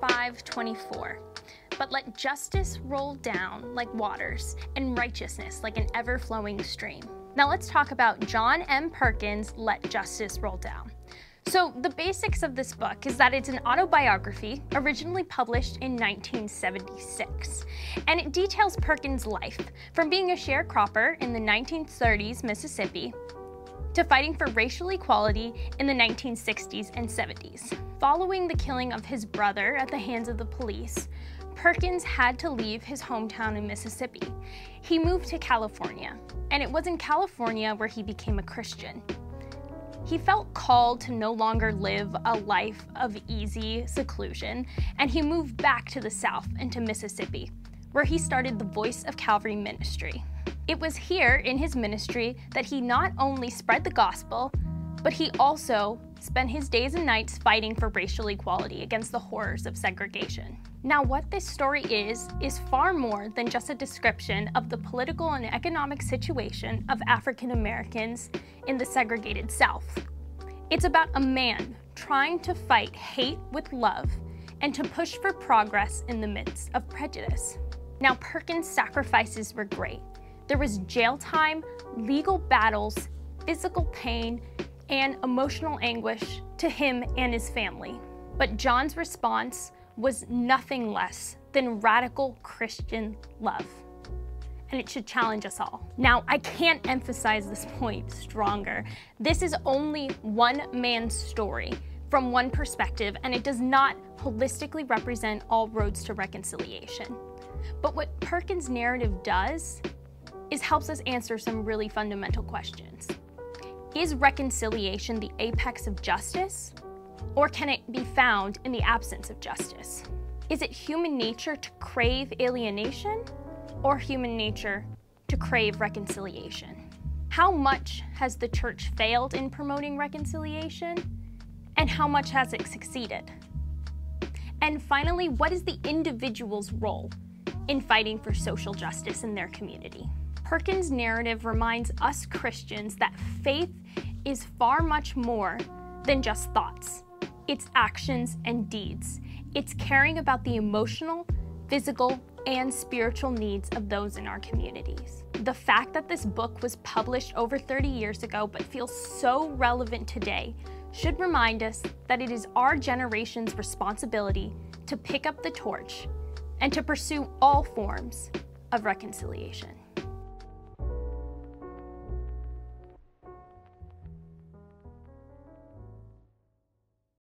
5:24. But let justice roll down like waters, and righteousness like an ever-flowing stream. Now let's talk about John M. Perkins' Let Justice Roll Down. So the basics of this book is that it's an autobiography originally published in 1976, and it details Perkins' life from being a sharecropper in the 1930s Mississippi to fighting for racial equality in the 1960s and 70s. Following the killing of his brother at the hands of the police, Perkins had to leave his hometown in Mississippi. He moved to California, and it was in California where he became a Christian. He felt called to no longer live a life of easy seclusion, and he moved back to the South and to Mississippi, where he started the Voice of Calvary ministry. It was here in his ministry that he not only spread the gospel, but he also spent his days and nights fighting for racial equality against the horrors of segregation. Now, what this story is far more than just a description of the political and economic situation of African Americans in the segregated South. It's about a man trying to fight hate with love and to push for progress in the midst of prejudice. Now, Perkins' sacrifices were great. There was jail time, legal battles, physical pain, and emotional anguish to him and his family. But John's response was nothing less than radical Christian love. And it should challenge us all. Now, I can't emphasize this point stronger. This is only one man's story from one perspective, and it does not holistically represent all roads to reconciliation. But what Perkins' narrative does is helps us answer some really fundamental questions. Is reconciliation the apex of justice, or can it be found in the absence of justice? Is it human nature to crave alienation, or human nature to crave reconciliation? How much has the church failed in promoting reconciliation, and how much has it succeeded? And finally, what is the individual's role in fighting for social justice in their community? Perkins' narrative reminds us Christians that faith is far much more than just thoughts. It's actions and deeds. It's caring about the emotional, physical, and spiritual needs of those in our communities. The fact that this book was published over 30 years ago but feels so relevant today should remind us that it is our generation's responsibility to pick up the torch and to pursue all forms of reconciliation.